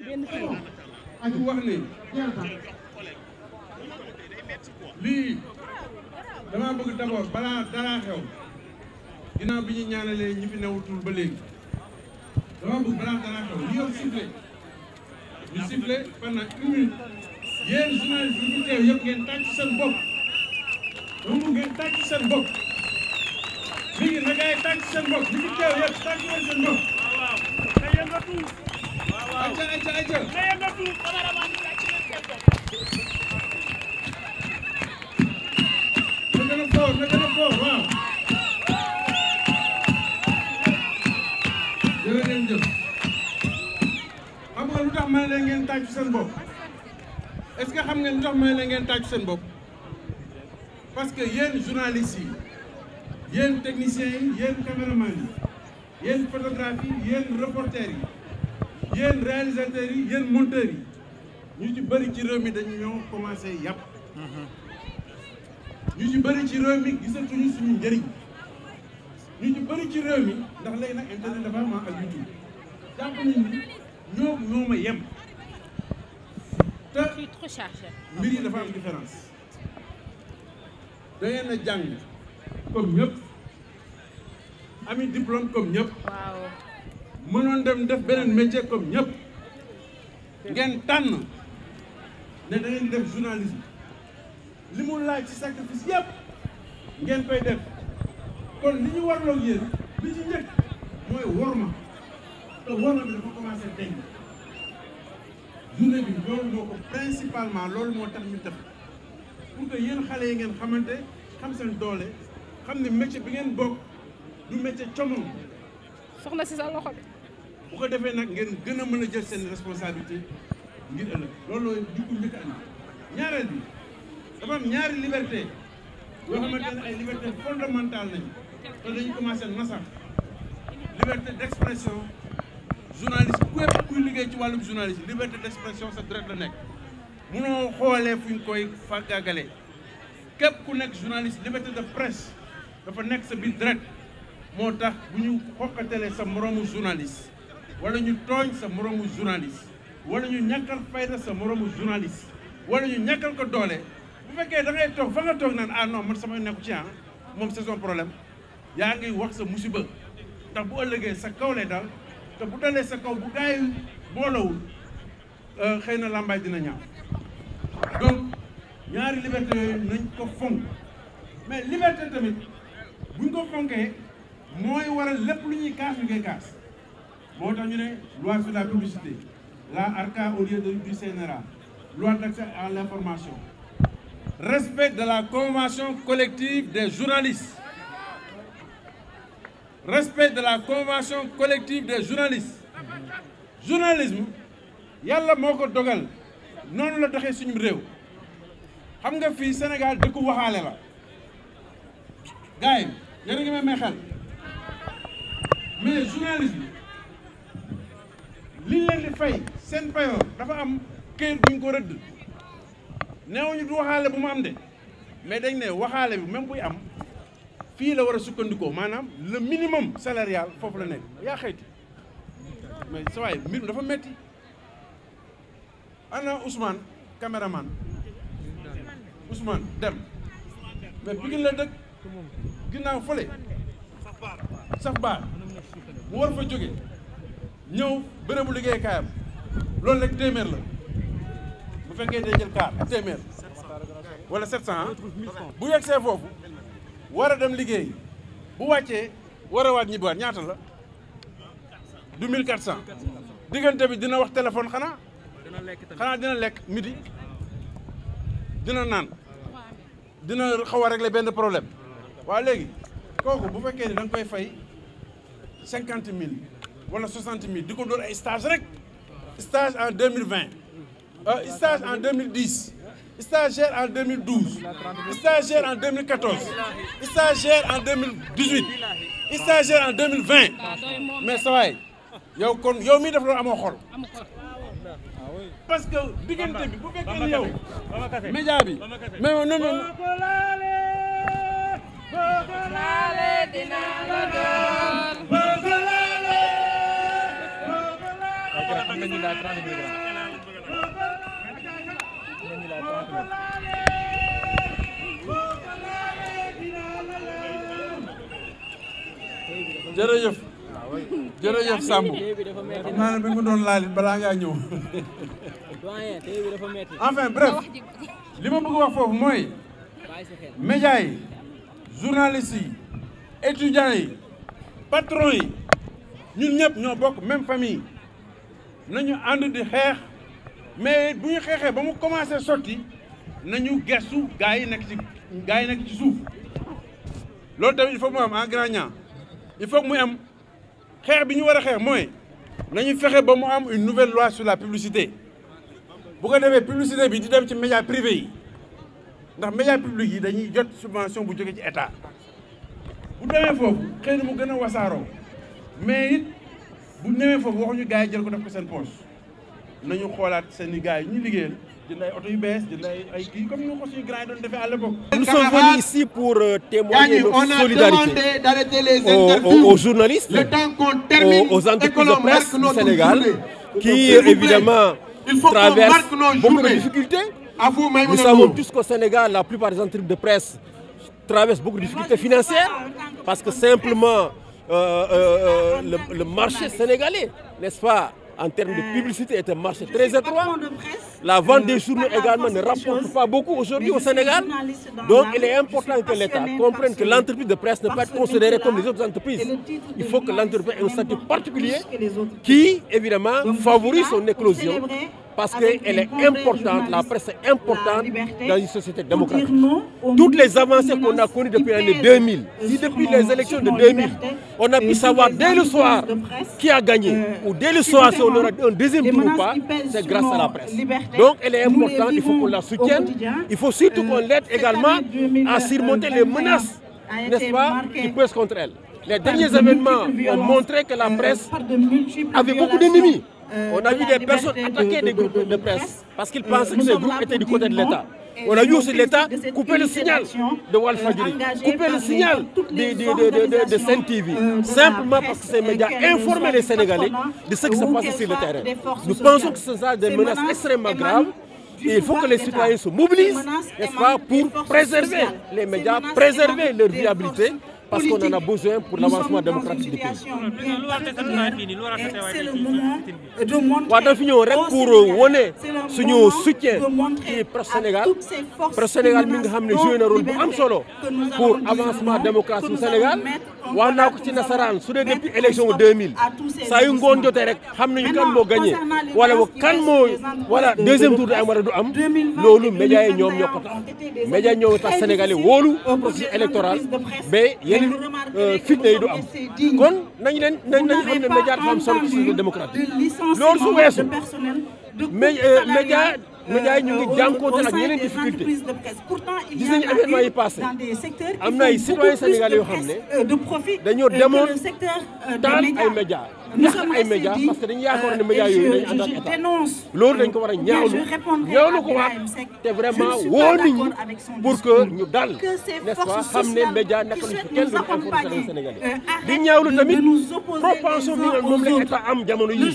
ak wax ne lii dama bëgg d'abord balaa dara xew ginnaaw bi ñu ñaanalee ñi fi newutul ba léegi dama bëgg balaa dara xew li yow sifflé ñu sifflé pendant 1 minute yéen journaliste yi fi teew yëpp ngeen tàcc seen bopp dama bëgg ngeen tàcc seen bopp léegi na ngay tàcc seen bopp ñi fi teew yëpp tàcc leen seen bopp ayca na gën a fort waaw jërëjëf xam nga lu tax ma ne leen ngeen tàccu seen bopp est-ce que xam ngeen lu tax ma ne leen ngeen tàccu seen bopp parce que yéen journalistes yi yéen techniciens yi yéen caméraman yi yéen photographes yi yéen reporters yi yéen réalisateurs yi yéen monteurs yi ñu ci bëri ci réew mi dañu ñoo commencé yàpp ñu ci bëri ci réew mi gisatuñu suñu njëriñ ñu ci bëri ci réew mi ndax léegi nag internet dafa am ak YouTube jàpp nañu ñoo ma yem te mbir yi dafa am différence da ngeen a jàng comme ñëpp ami diplôme comme ñëpp mënoon dem def beneen métier comme ñëpp ngeen tànn ne da ngeen def journalisme li mu laaj ci sacrifice yëpp ngeen koy def kon li ñu warloog yéen li ci njëkk mooy worma te worma bi dafa commencé deñ journée bi loolu moo ko principalement loolu moo tax ñu def pour que yéen xale yi ngeen xamante xam seen doole xam ne métier bi ngeen bokk du métier comom soxna si sa loxo bi bu ko defee nag ngeen gën a mën a jël seen responsabilité ngir ëllëg loolu jikko njëkk andi ñaareel bi dafa am ñaari liberté yoo xamante ne ay liberté fondamentale nañu te dañu commencé nasax liberté d'expression journaliste képp kuy liggéey ci wàllum journaliste liberté d'expression sa direct la nekk munoo xoolee fu ñu koy fàggagale képp ku nekk journaliste liberté de presse dafa nekk sa biir direct moo tax bu ñu xoqatalee sa moroomu journaliste wala ñu tooñ sa moroomu journaliste wala ñu ñàkkal fayda sa moroomu journaliste wala ñu ñàkkal ko doole bu fekkee da ngay toog fa nga toog naan ah non man sama nekku ci moom c'est son problème yaa ngi wax sa musiba ndax bu ëllëgee sa kaw lay dal te bu dalee sa kaw bu gaay yi boolawul xëy na làmbaay dina ñaaw donc ñaari liberté yooyu nañ ko fonk mais liberté tamit buñ ko fonkee mooy waral lépp lu ñuy kaas ñu koy kaas moo tax ñu ne loi sur la publicité la ARCA au lieu du CNRA loi d'accès à l'information respect de la convention collective des journalistes respect de la convention collective des journalistes journalisme yàlla moo ko dogal noonu la doxee suñu réew xam nga fii Sénégal dëkku waxaale la gars yi yéen a ngi may xel mais journalisme liñ leen di fay seen payoor dafa am këyit buñ ko rëdd neewuñu du waxaale bu mu am de mais dañ ne waxaale bi même buy am fii la war a sukkandikoo maanaam le minimum salarial foofu la nekk yaa xëyti mais sa waay mbir mi dafa metti ana Ousmane caméraman Ousmane dem mais Pikine la dëkk ginnaaw fële sax baar mu war fa jóge ñëw bërëbu liggéeykaayam loolu rek téeméer la bu fekkee day jël kaar téeméer wala 700 bu yegsee foofu war a dem liggéey bu wàccee war a waat ñibbiwaat ñaata la du 1400 diggante bi dina wax téléphone xanaa dina lekk midi dina naan dina xaw a régler benn problème waaw léegi kooku bu fekkee ni da nga koy fay 50 000 wala 60 000 di ko doon ay stage rek stage en 2020 stage en 2010 stagiaire en 2012 stagiaire en 2014 stagiaire en 2018 stagiaire en 2020 mais sa waay yow kon yow mii def loolu amoo xol parce que diggante bi bu fekkee ni yow média bi mais non non nañu laaj 30 000 francs. nañu laaj 30 000. jërëjëf jërëjëf Sambou xam naa ne bi nga doon laalit balaa ngaa ñëw enfin bref li ma bëgg wax foofu mooy médias yi journalistes yi étudiants yi patrons yi ñun ñëpp ñoo bokk même famille nañu ànd di xeex mais bu ñu xeexee ba mu commencé sotti nañu gestu gaa yi nekk ci suuf loolu tamit il faut mu am en grand ñaa il faut que muy am xeex bi ñu war a xeex mooy nañu fexe ba mu am une nouvelle loi sur la publicité bu ko defee publicité bi di dem ci médias privés yi ndax médias publics yi dañuy jot subvention bu jóge ci état bu demee foofu xëy na mu gën a wasaaroo mais it bu demee foofu waxuñu gars yi jël ko def ko seen poche nañu xoolaat seen i gars yi ñu liggéeyal jënd ay oto yu bees jënd ay kii comme ni ko suñu grand yi doon defee à l'époque. Nous sommes venus ici pour témoigner notre solidarité aux journalistes, aux entreprises de presse du Sénégal qui évidemment traversent beaucoup de difficultés. Nous savons tous qu'au Sénégal, la plupart des entreprises de presse traversent beaucoup de difficultés financières parce que simplement le marché sénégalais, n'est-ce pas, en termes de publicité, est un marché très étroit. La vente des journaux également ne rapporte pas beaucoup aujourd'hui au Sénégal. Donc il est important que l'État comprenne que l'entreprise de presse ne peut pas être considérée comme les autres entreprises. Il faut que l'entreprise ait un statut particulier qui, évidemment, favorise son éclosion parce qu'elle est importante, la presse est importante dans une société démocratique. Toutes les avancées qu'on a connues depuis l'année 2000, si depuis les élections de 2000, on a pu savoir dès le soir qui a gagné, ou dès le soir si on aura un deuxième tour ou pas, c'est grâce à la presse. Donc elle est importante, il faut qu'on la soutienne, il faut surtout qu'on l'aide également à surmonter les menaces, n'est-ce pas, qui pèsent contre elle. Les derniers événements ont montré que la presse avait beaucoup d'ennemis. On a vu des personnes attaquer des groupes de presse parce qu'ils pensaient que ces groupes étaient du côté de l'État. On a vu aussi l'État couper le signal de Walfadjri, couper le signal de Sen TV, simplement parce que ces médias informaient les Sénégalais de ce qui se passe sur le terrain. Nous pensons que ce sont des menaces extrêmement graves. Et il faut que les citoyens se mobilisent, n'est-ce pas, pour préserver les médias, préserver leur viabilité, parce qu'on en a besoin pour l'avancement démocratique du pays. waaw dafa ñëw rek pour wane suñu soutien ci presse Sénégal mi nga xam ne joué na rôle bu am solo pour avancement démocratie bu Sénégal wax naa ko ci nasaraan su dee depuis élection 2000 saa yu ngoon jotee rek xam nañu kan moo gagné wala kan moo wala deuxième tour du am wala du am loolu médias yi ñoom ñoo ko tax médias ñoo tax Sénégalais wóolu processus électoral ba yeneen fitna yi du am kon nañu xam ne média dafa am solo ci société démocratique loolu su weesu média yi ñu ngi jànkuwante ak yeneen difficulté gis nañu événement yi passé am na ay citoyens sénégalais yoo xam ne dañoo demoon taal ay média ñax ay média parce que dañu yaakaar ne média yooyu dañu ànd ak état loolu dañ ko war a ñaawlu ko waat te vraiment woo nit ñi pour que ñu dal n'est-ce pas xam ne média naka lañ fi kenn duñu informer sénégalais di ñaawlu tamit propension bi nga moom la état am jamono yi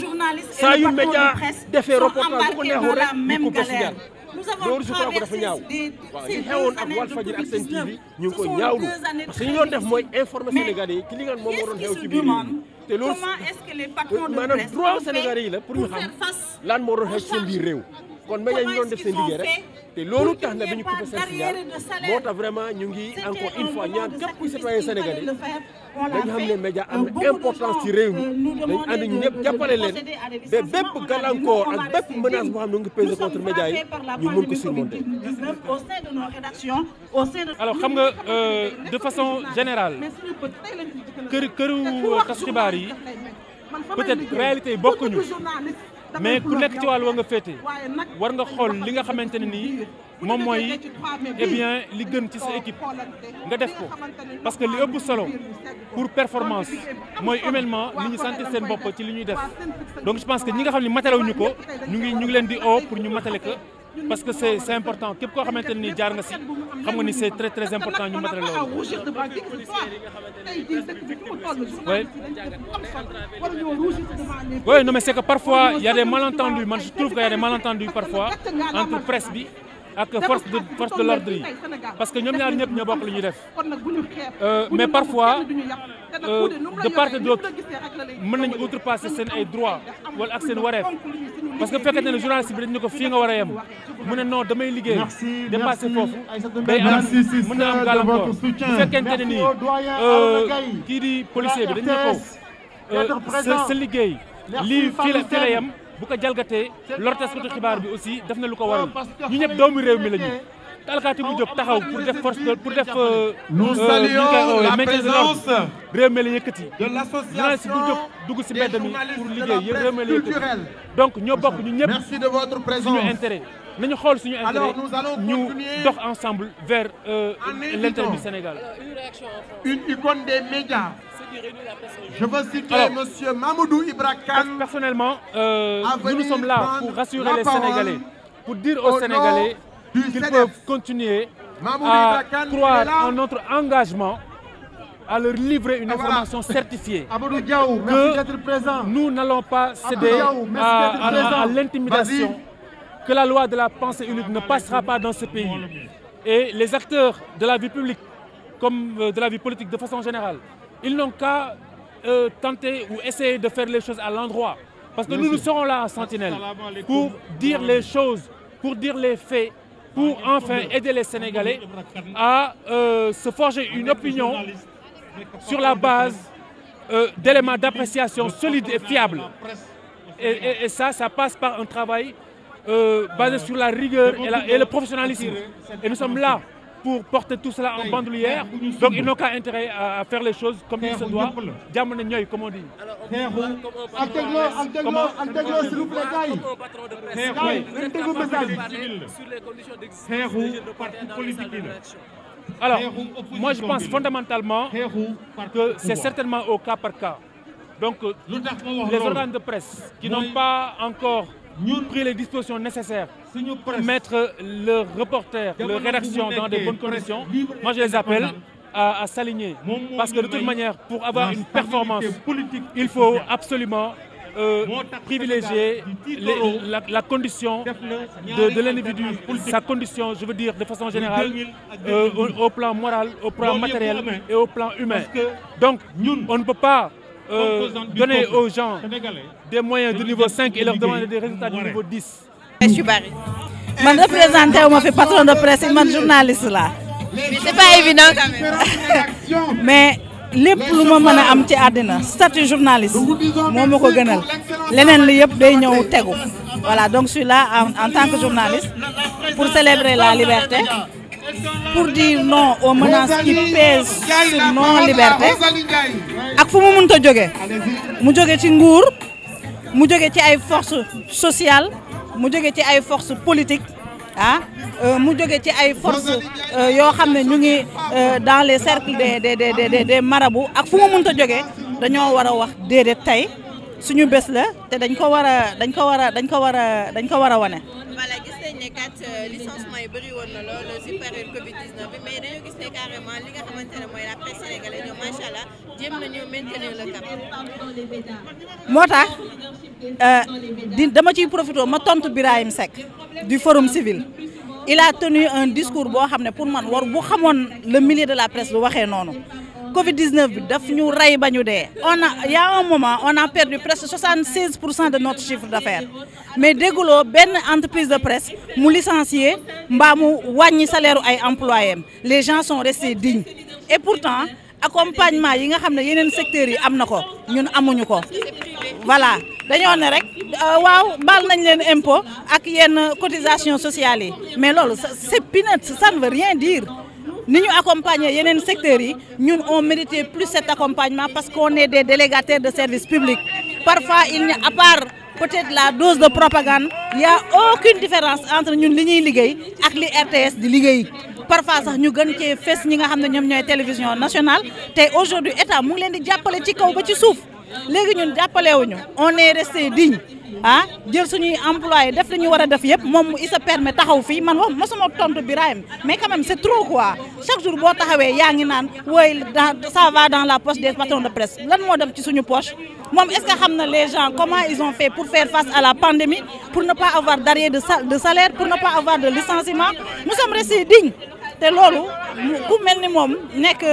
saa yu média defee reportage bu ko neexul rek ñu coupé signal loolu je crois que dafa ñaaw waaw li xewoon ak Walfadjri ak Sen TV ñu ngi ko ñaawlu parce que ñu doon def mooy informer sénégalais yi ci li nga moom moo doon xew ci biir te loolu maanaam droit sénégalais yi la pour ñu xam lan moo doon xew ci seen biir réew kon média yi ñu doon def seen liggéey rek te loolu tax na bi ñu coupé seen signal moo tax vraiment ñu ngi encore une fois ñaan képp kuy citoyen sénégalais dañu xam ne média am na importance ci réew mi dañu ànd ñu ñëpp jàppale leen ba bépp gàllankoor ak bépp menace boo xam ne mu ngi pesé contre média yi ñu mën ko surmonter. alors xam nga de façon générale këru tas xibaar yi peut-être réalité yi bokkuñu mais ku nekk ci wàll wa nga féete war nga xool li nga xamante ne nii moom mooy eh bien li gën ci sa équipe nga def ko parce que li ëpp solo pour performance mooy humainement nit ñi sentir seen bopp ci li ñuy def donc je pense que ñi nga xam ne matalewuñu ko ñu ngi leen di oo pour ñu matale ko parce que c'est important képp koo xamante ni jaar nga si xam nga ni c'est très important ñu matériel loolu. Oui, non mais c'est que parfois il y a des malentendus man je trouve qu'il y a des malentendus parfois entre presse bi ak force de l'ordre yi parce que ñoom ñaar ñëpp ñoo bokk lu ñuy def mais parfois de part et d'autre mën nañu outrepasser seen ay droits wala ak seen wareef parce que fekkee ne journaliste bi dañu ne ko fii nga war a yem mu ne non damay liggéey dépassé foofu day am mën na am gàllankoor bu fekkente ne nii kii di policier bi dañu ne ko sa liggéey lii fii la yem bu ko jalgatee lortaskatu xibaar bi aussi def na lu ko waral ñu ñëpp doomu réew mi lañu alkaati bu jóg taxaw pour def force pour def nous saluons la présence réew mi la yëkkati journaliste bu jóg dugg si mbedd mi pour liggéey yëpp réew mi la yëkkati donc ñoo bokk ñu ñëpp merci de votre présence suñu intérêt nañu xool suñu intérêt ñu dox ensemble vers l'intérêt du Sénégal. Une icône des médias. Je veux citer monsieur Mamadou Ibra Kane. Personnellement, nous sommes là pour rassurer les Sénégalais, pour dire aux Sénégalais qu'ils peuvent continuer à croire en notre engagement à leur livrer une information certifiée, que nous n'allons pas céder à l'intimidation, que la loi de la pensée unique ne passera pas dans ce pays. Et les acteurs de la vie publique, comme de la vie politique de façon générale, ils n'ont qu'à tenter ou essayer de faire les choses à l'endroit. Parce que nous serons là en sentinelle pour dire les choses, pour dire les faits, pour enfin aider les Sénégalais à se forger une opinion sur la base d'éléments d'appréciation solides et fiables. Et ça passe par un travail basé sur la rigueur et le professionnalisme. Et nous sommes là pour porter tout cela en bandoulière. Donc ils n'ont qu'à intérêt à faire les choses comme il se doit. Jàmm na ñooy, comme on dit. S'il vous plaît, alors, moi je pense fondamentalement que c'est certainement au cas par cas. Donc les organes de presse qui n'ont pas encore pris les dispositions nécessaires pour mettre leurs reporters, leurs rédactions dans de bonnes conditions, moi je les appelle à s'aligner. Parce que de toute manière, pour avoir une performance, il faut absolument privilégier la condition de l'individu, sa condition, je veux dire de façon générale, au plan moral, au plan matériel et au plan humain. Donc, on ne peut pas donner aux gens des moyens de niveau 5 et leur demander des résultats de niveau 10. Je suis Barry. Je représente mon patron de presse et mon journaliste là. Mais c'est pas évident quand même. Mais lépp lu ma mën a am ci àddina statut journaliste moo ma ko gënal leneen li yëpp day ñëw tegu. Voilà, donc je suis là en tant que journaliste pour célébrer la liberté, pour dire non aux menaces qui pèsent sur nos libertés ak fu mu mënta jóge mu jóge ci nguur mu jóge ci ay forces sociales mu jóge ci ay forces politiques mu jóge ci ay forces yoo xam ne ñu ngi dans les cercles des marabouts ak fu mu mënta jóge dañoo war a wax déedéet tey suñu bés la te dañ ko war a wane. Voilà, gis nañ ne kat licenciement yi bëri woon na loolu ci période Covid-19 bi mais dañoo gis ne carrément li nga xamante ne mooy la presse sénégalaise ñoom macha allah jéem nañu maintenir le cap. moo tax dama ciy profité ma tontu Birahim Seck du Forum Civil. Il a tenu un discours boo xam ne pour man war bu xamoon le milieu de la presse lu waxee noonu. Covid-19 bi daf ñu rey ba ñu dee. Il y a un moment on a perdu presque 76% de notre chiffre d'affaires mais dégguloo benn entreprise de presse mu licencier mbaa mu wàññi salaire ay employés les gens sont restés dignes et pourtant accompagnement yi nga xam ne yeneen secteurs yi am na ko ñun amuñu ko. Voilà dañoo ne rek waaw baal nañ leen impôt ak yenn cotisation sociale yi mais loolu c'est peanuts, ça ne veut rien dire. Ni ñu accompagner yeneen secteurs yi ñun on méritait plus cet accompagnement parce qu'on est des délégataires de services publics. Parfois il n'y a à part peut-être la dose de propagande, il y a aucune différence entre ñun li ñuy liggéey ak li RTS di liggéey. Parfois sax ñu gën cee fes ñi nga xam ne ñoom ñooy télévision nationale te aujourd'hui état mu ngi leen di jàppale ci kaw ba ci suuf. léegi ñun jàppalewuñu on est resté digne ah jël suñuy employé def li ñu war a def yëpp moom il se permet taxaw fii man wax mosuma tontu Birahim mais quand même c'est trop quoi chaque jour boo taxawee yaa ngi naan wooy ça va dans la poche des patrons de presse lan moo dem ci suñu poche moom est-ce que xam na les gens comment ils ont fait pour faire face à la pandémie pour ne pas avoir d'arriéré de salaire pour ne pas avoir de licenciement nous sommes restés dignes te loolu ku mel ni moom nekk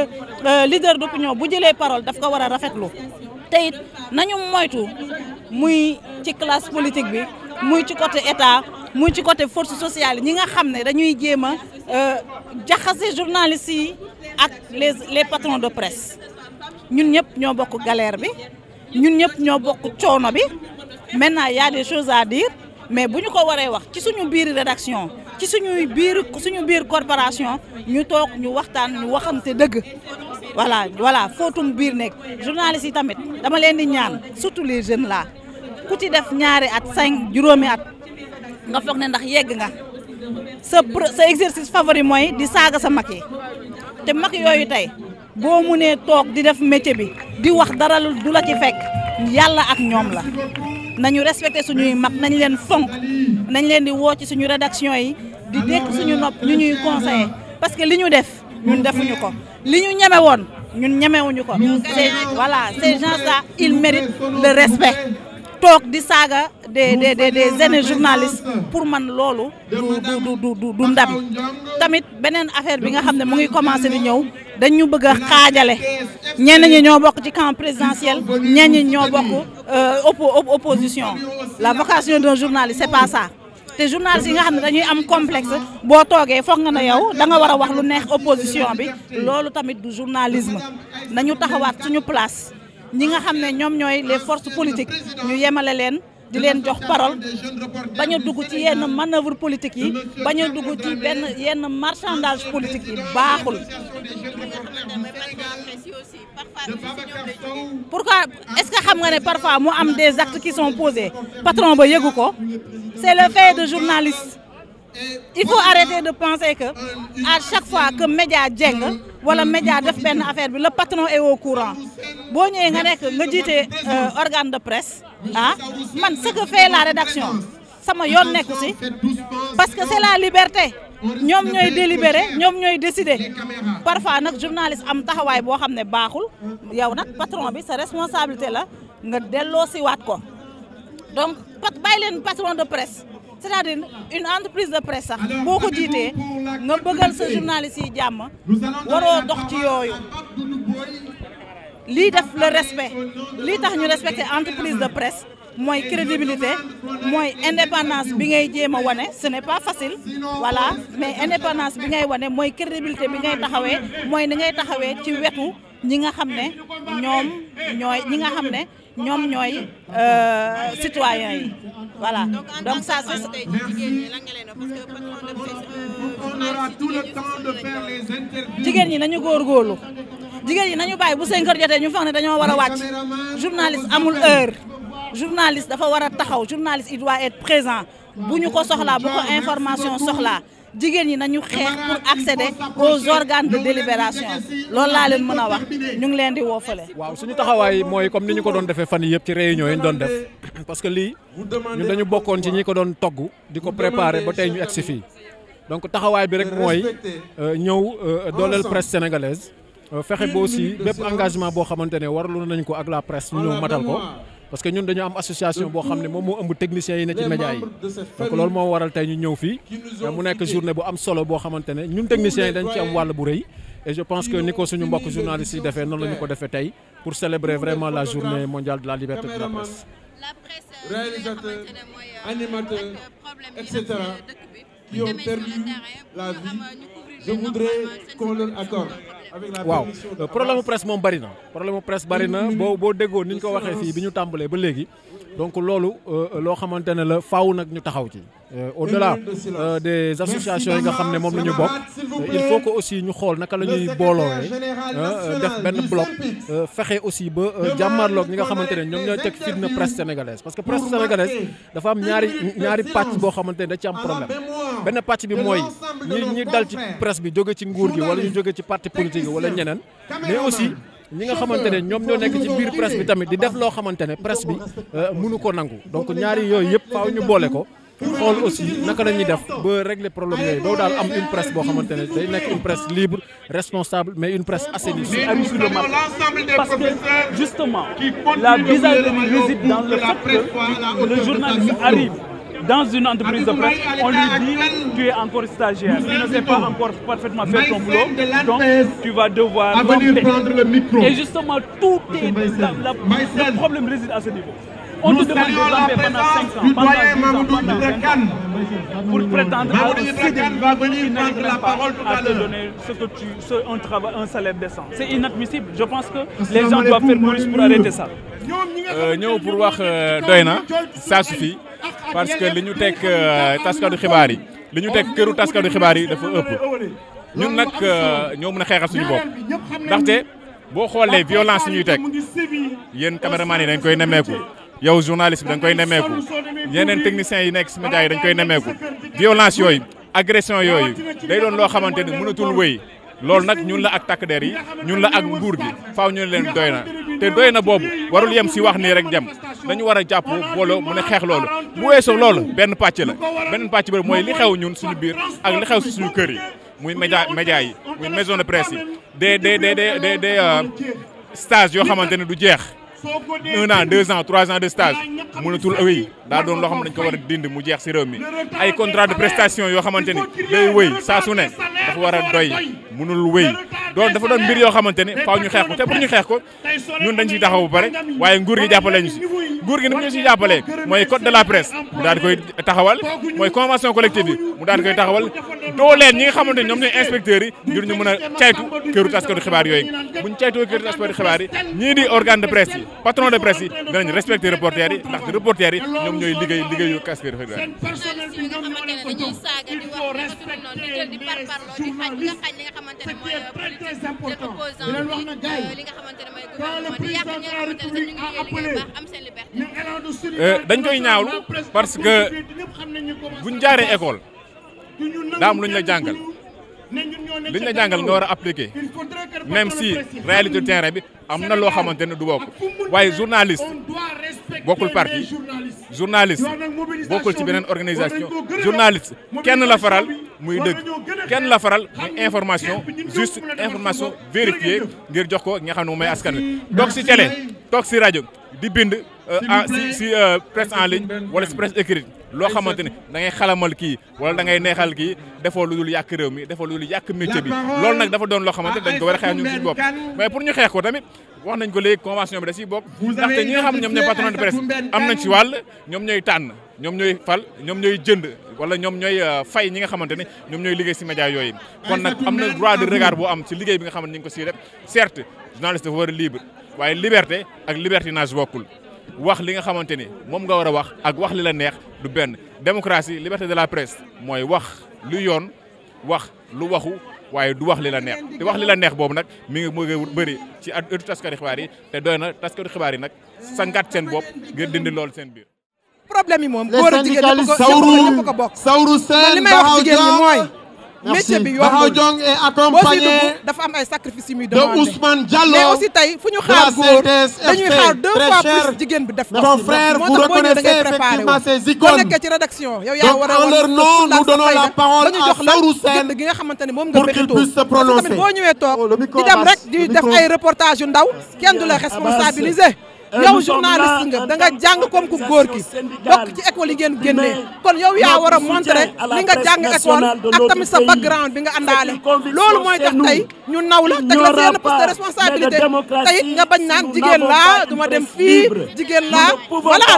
leader d'opinion bu jëlee parole daf ko war a rafetlu te it nañu moytu muy ci classe politique bi muy ci côté état muy ci côté force sociale ñi nga xam ne dañuy jéem a jaxase journalistes yi ak les patrons de presse ñun ñëpp ñoo bokk galère bi ñun ñëpp ñoo bokk coono bi maintenant y a des choses à dire mais bu ñu ko waree wax ci suñu biir rédaction ci suñu biir corporation ñu toog ñu waxtaan ñu waxante dëgg voilà footum biir nekk journalistes yi tamit dama leen di ñaan surtout les jeunes là ku ci def ñaari at 5 juróomi at nga foog ne ndax yegg nga sa exercice favori mooy di saaga sa mag yi te mag yooyu tey boo munee toog di def métier bi di wax dara du la ci fekk yàlla ak ñoom la nañu respecté suñuy mag nañ leen fonk nañ leen di woo ci suñu rédaction yi di dékk suñu nopp ñu ñuy conseiller parce que li ñu def ñun defuñu ko li ñu ñeme woon ñun ñemewuñu ko voilà ces gens-là ils méritent le respect toog di saaga des jeunes journalistes pour man loolu du ndam tamit beneen affaire bi nga xam ne mu ngi commencé di ñëw dañu bëgg a xaajale ñenn ñi ñoo bokk ci camp présidentiel ñenn ñi ñoo bokk opposition la vocation d'un journaliste c'est pas ça te journalistes yi nga xam ne dañuy am complexe boo toogee foog nga ne yow da nga war a wax lu neex opposition bi loolu tamit du journalisme nañu taxawaat suñu place ñi nga xam ne ñoom ñooy les forces politiques ñu yemale leen di leen jox parole bañ a dugg ci yenn manœuvre politique yi bañ a dugg ci yenn marchandage politique yi baaxul. Pourquoi est-ce que xam nga ne parfois mu am des actes qui sont posés patron ba yëgu ko c'est le fait de journaliste. Il faut arrêter de penser que à chaque fois que média jeng wala média def benn affaire bi le patron est au courant boo ñëwee nga nekk nga jiite organe de presse ah man ce que fait la rédaction sama yoon nekku ci parce que c'est la liberté ñoom ñooy délibérer ñoom ñooy décider parfois nag journaliste am taxawaay boo xam ne baaxul yow nag patron bi sa responsabilité la nga delloo si waat ko donc bàyyi leen patron de presse. C'est-à-dire une entreprise de presse sax boo ko jiitee nga bëggal sa journaliste yi jàmm waroo dox ci yooyu lii def le respect lii tax ñu respecter entreprise de presse mooy crédibilité mooy indépendance bi ngay jéem a wane ce n'est pas facile voilà mais indépendance bi ngay wane mooy crédibilité bi ngay taxawee mooy ni ngay taxawee ci wetu ñi nga xam ne ñoom ñooy citoyens yi voilà donc ça c'est jigéen ñi nañu góorgóorlu jigéen ñi nañu bàyyi bu 5 heures jotee ñu foog ne dañoo war a wàcc journaliste amul heure journaliste dafa war a taxaw journaliste il doit être présent bu ñu ko soxlaa bu ko information soxlaa jigéen ñi nañu xeex pour accéder aux organes de délibération loolu laa leen mën a wax ñu ngi leen di woofale. waaw suñu taxawaay mooy comme ni ñu ko doon defee fan yii yëpp ci réunion yi ñu doon def parce que lii ñun dañu bokkoon ci ñi ko doon togg di ko préparer ba tey ñu egsi fii donc taxawaay bi rek mooy ñëw dooleel presse sénégalaise fexe ba aussi bépp engagement boo xamante ne warlu nañ ko ak la presse ñu ñëw matal ko. parce que ñun dañu am association boo xam ne moom moo ëmb techniciens yi ne ci média yi donc loolu moo waral tey ñu ñëw fii mu nekk journée bu am solo boo xamante ne ñun techniciens yi dañ ci am wàll bu rëy et je pense que ni ko suñu mbokk journalistes yi defee noonu la ñu ko defee tey pour célébrer vraiment la journée mondiale de la liberté de la presse. Réalisateurs, animateurs, etc. qui ont perdu la vie, je voudrais qu'on leur accorde. waaw problème mu presse moom bari na boo déggoo ni ñu ko waxee fii bi ñu tàmbalee ba léegi donc loolu loo xamante ne la faaw nag ñu taxaw ci au-delà des associations yi nga xam ne moom la ñu bokk il faut que aussi ñu xool naka la ñuy booloowee def benn bloc fexe aussi ba jàmmarloog ñi nga xamante ne ñoom ñooy teg fitna presse sénégalaise parce que presse sénégalaise dafa am ñaari pàcc boo xamante ne da ci am problème benn pàcc bi mooy ñi dal ci presse bi jóge ci nguur gi wala ñu jóge ci parti politique yi wala ñeneen mais aussi ñi nga xamante ne ñoom ñoo nekk ci biir presse bi tamit di def loo xamante ne presse bi mënu ko nangu donc ñaari yooyu yëpp faaw ñu boole ko xool aussi naka la ñuy def ba régler problème yooyu doo daal am une presse boo xamante ne day nekk une presse libre responsable mais une presse assainie sur le marché. Parce que justement la bizarrerie réside dans le fait que le journaliste arrive dans une entreprise de presse, on lui dit tu es encore stagiaire, tu ne sais pas encore parfaitement faire ton boulot, donc tu vas devoir ramper. Et justement, tout est le problème réside à ce niveau. On te demande de ramper pendant 5 ans, pendant 10 ans, pendant 20 ans, pour prétendre à un CDI qui n'arrive même pas à te donner un salaire décent. C'est inadmissible. Je pense que les gens doivent faire plus pour arrêter ça. ñëw pour wax doy na ça suffit parce que li ñu teg taskatu xibaar yi li ñu teg këru taskatu xibaar yi dafa ëpp ñun nag ñoo mën a xeexal suñu bopp ndaxte boo xoolee violence yi ñuy teg yéen caméraman yi dañ koy nemmeeku yow journaliste bi dañ koy nemmeeku yeneen techniciens yi nekk si médias yi dañ koy nemmeeku violence yooyu agression yooyu day doon loo xamante ni mënatul wéy loolu nag ñun la ak takk der yi ñun la ak nguur gi faaw ñu leen doy na te doy na boobu warul yem si wax nii rek dem dañu war a jàpp booloo mu ne xeex loolu bu weesoo loolu benn pàcc la beneen pàcc bi mooy li xew ñun suñu biir ak li xew si suñu kër yi muy média yi muy maison de presse yi des stage yoo xamante ne du jeex 1 an 2 ans 3 ans de stage mënatul wéy daa doon loo xam ne dañ ko war a dindi mu jeex si réew mi ay contrat de prestation yoo xamante ni day wéy saa su ne dafa war a doy mënul wéy doon dafa doon mbir yoo xamante ni faaw ñu xeex ko te pour ñu xeex ko ñun dañ ciy taxaw bu pare waaye nguur gi jàppale ñu si nguur gi ni mu ñu si jàppalee mooy code de la presse mu daal di koy taxawal mooy convention collective yi mu daal di koy taxawal dooleen ñi nga xamante ni ñoom ñooy inspecteurs yi ngir ñu mën a caytu këru taskatu xibaar yooyu buñ caytoo këru taskatu xibaar yi ñii di organe de presse yi patron de presse yi danañ respecter reporters yi ndaxte reporters yi ñoom ñooy liggéeyu taskatu xibaar yi. dañ koy ñaawlu parce que buñ jaaree école daa am lu ñu la jàngal li ñu la jàngal nga war a appliquer même si réalité terrain bi am na loo xamante ne du bokk waaye journaliste bokkul parti journaliste bokkul ci beneen organisation journaliste kenn la faral muy dëgg kenn la faral muy information juste information vérifiée ngir jox ko nga xam ne moom mooy askan wi toog si télé toog si rajo di bind si presse en ligne wala si presse écrite loo xamante ni da ngay xalamal kii wala da ngay neexal kii defoo lu dul yàq réew mi defoo lu dul yàq métier bi loolu nag dafa doon loo xamante ni dañ ko war a xeex ñun suñu bopp mais pour ñu xeex ko tamit wax nañ ko léegi convention bi da siy bokk ndaxte ñi nga xam ne ñoom ñooy patron de presse am nañ ci wàll ñoom ñooy tànn ñoom ñooy fal ñoom ñooy jënd wala ñoom ñooy fay ñi nga xamante ne ñoom ñooy liggéey si média yooyu kon nag am na droit de regard boo am ci liggéey bi nga xamante ni ñu ngi ko siy def certes journaliste dafa war a libre waaye liberté ak libertinage bokkul wax li nga xamante ni moom nga war a wax ak wax li la neex du benn démocratie liberté de la presse mooy wax lu yoon wax lu waxu waaye du wax li la neex te wax li la neex boobu nag mi ngi bëri ci ëttu taskatu xibaar yi te doy na taskatu xibaar yi nag sangat seen bopp ngir dindi loolu seen biir. problème yi moom góor a jigéen ñëpp ko bokk li may wax jigéen ñi mooy métier bi yombul boo siy dugg dafa am ay sacrifices yu muy demandé mais aussi tey fu ñu xaar góor dañuy xaar 2 fois plus jigéen bi def ko moo tax boo ñëwee da ngay préparé wu boo nekkee ci rédaction yow yaa war a war ba ñu jox la gëdd gi nga xamante ne moom nga mérito tamit boo ñëwee toog di dem rek di def ay reportage yu ndaw kenn du la responsabiliser yow journaliste nga da nga jàng comme ku góor ki bokk ci école yi ngeen génnee kon yow yaa war a montrer li nga jàng école ak tamit sa background bi nga àndaale loolu mooy tax tey ñu naw la teg la seen poste de responsabilité tey nga bañ naan jigéen laa du ma dem fii jigéen laa voilà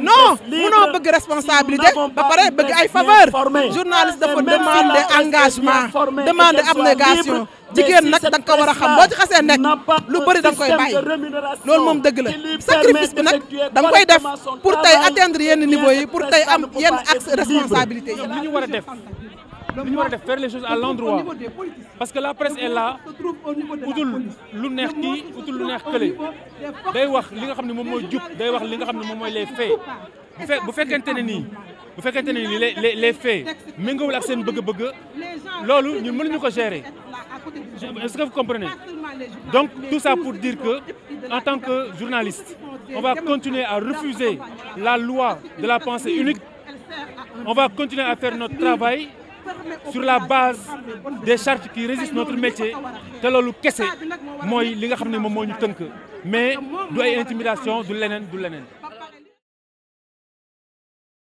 non munoo bëgg responsabilité ba pare bëgg ay faveur journaliste dafa demander engagement demander abnégation jigéen nag da nga ko war a xam boo ci xasee nekk lu bëri da nga koy bàyyi loolu moom dëgg la sacrifice bi nag da nga koy def pour tey atteindre yenn niveau yi pour tey am yenn axe responsabilité yi. li ñu war a def faire les choses à l'endroit parce que la presse est là utul lu neex kii utul lu neex kële day wax li nga xam ne moom mooy jub day wax li nga xam ne moom mooy les faits bu fekkente ne nii les faits méngoowul ak seen bëgg-bëgg loolu ñun mënuñu ko gérer est-ce que vous comprenez Donc tout ça pour dire que, en tant que journaliste, on va continuer à refuser la loi de la pensée unique. On va continuer à faire notre travail sur la base des chartes qui régissent notre métier. te loolu kese mooy li nga xam ne moom moo ñu tënk mais du ay intimidation du leneen